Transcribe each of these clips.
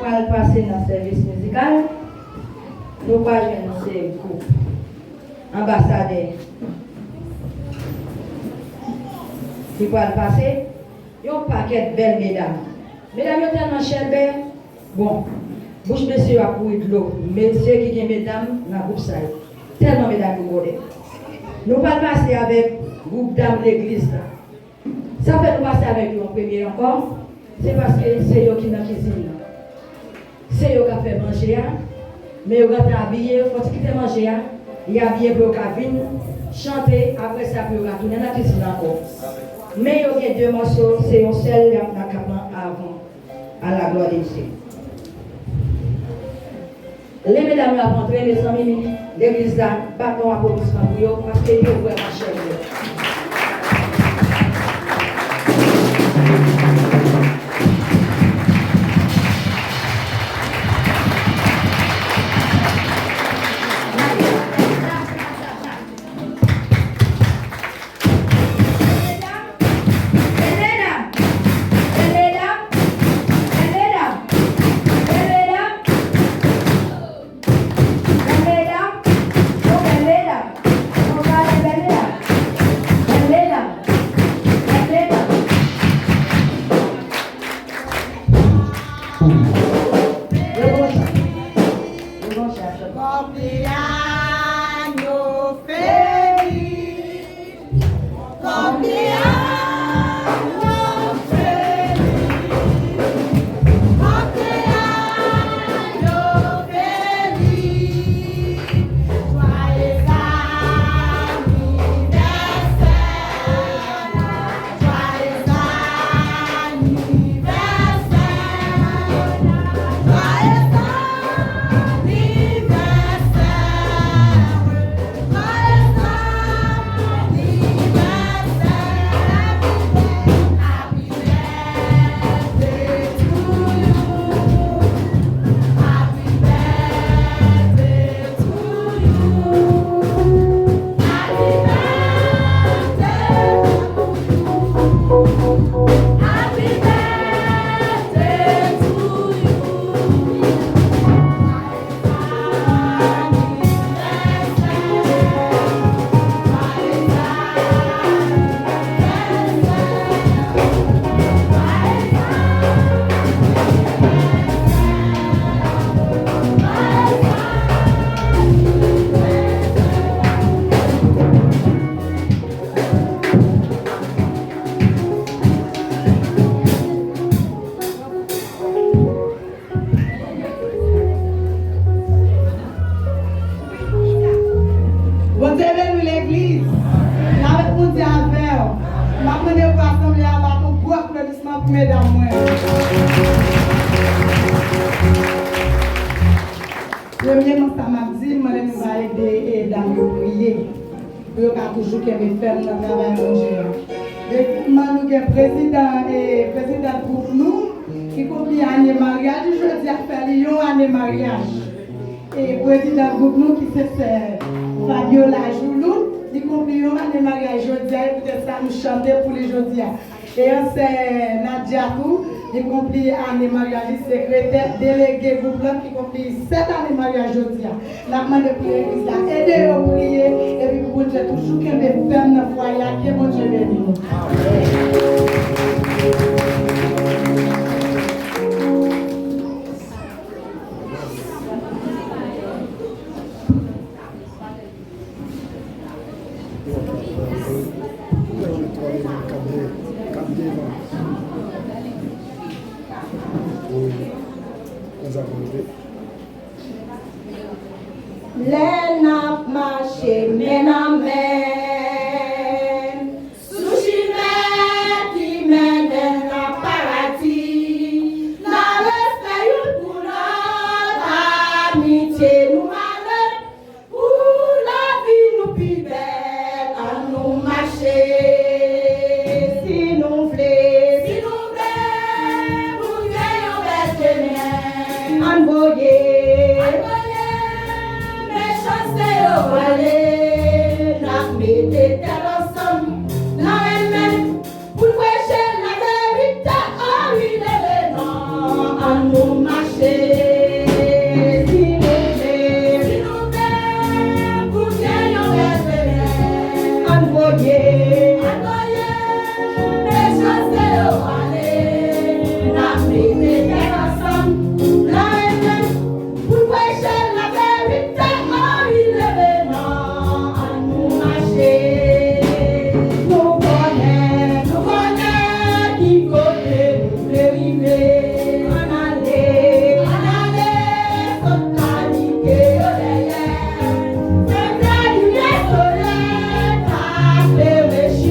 allons passer dans le service musical. Nous allons joindre ces groupes ambassadeurs qui vont passer. Il y a un paquet de belles mesdames. Mesdames, sont tellement chères. Bon, bouche monsieur a couru de l'eau. Mais ceux qui ont mesdames dans le groupe ça. Tellement mesdames nous connaissons. Nous allons passer avec le groupe dames de l'église. Ça fait nous passer avec eux en premier encore. C'est parce que c'est eux qui sont dans la cuisine. C'est eux qui ont fait manger. Mais eux qui ont habillé, il faut quitter manger. Ils ont habillé pour venir chanter. Après ça, ils ont tourner dans la cuisine encore. Mais il y a deux morceaux, c'est un seul avant à la gloire de Dieu. Les mesdames ont rentré, les amis, l'église là, pas de applaudissement pour eux parce qu'ils ont vraiment cher. Premièrement, ça m'a dit, je vais aider les dames à prier. Pour qu'ils toujours faire le travail de Dieu. Deuxièmement, nous avons le président du groupe nous, qui compte l'année mariage. Je dis à faire l'année mariage. Et le président du groupe nous, qui c'est Fabiola Joulou, qui compte l'année mariage. Je dis, peut-être ça nous chanter pour les jeudis. Et c'est Nadia Tou, qui compris année mariage, secrétaire délégué groupe qui compris 7 années mariage aujourd'hui. La demande de prière, aidez à prier et puis vous pouvez toujours que les femmes dans le foyer, que mon Dieu bénisse. Les nappes marchées, mène à main. Sushi qui mène la paradis. La respect pour notre amitié, nous malheur. Pour la vie, nous plus belle à nous marcher. Si nous voulons, pour gagner un bel chemin. Envoyer Thank you.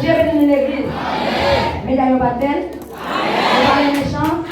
Dieu bénit l'église. Mesdames, pas de belle. Pas les méchants.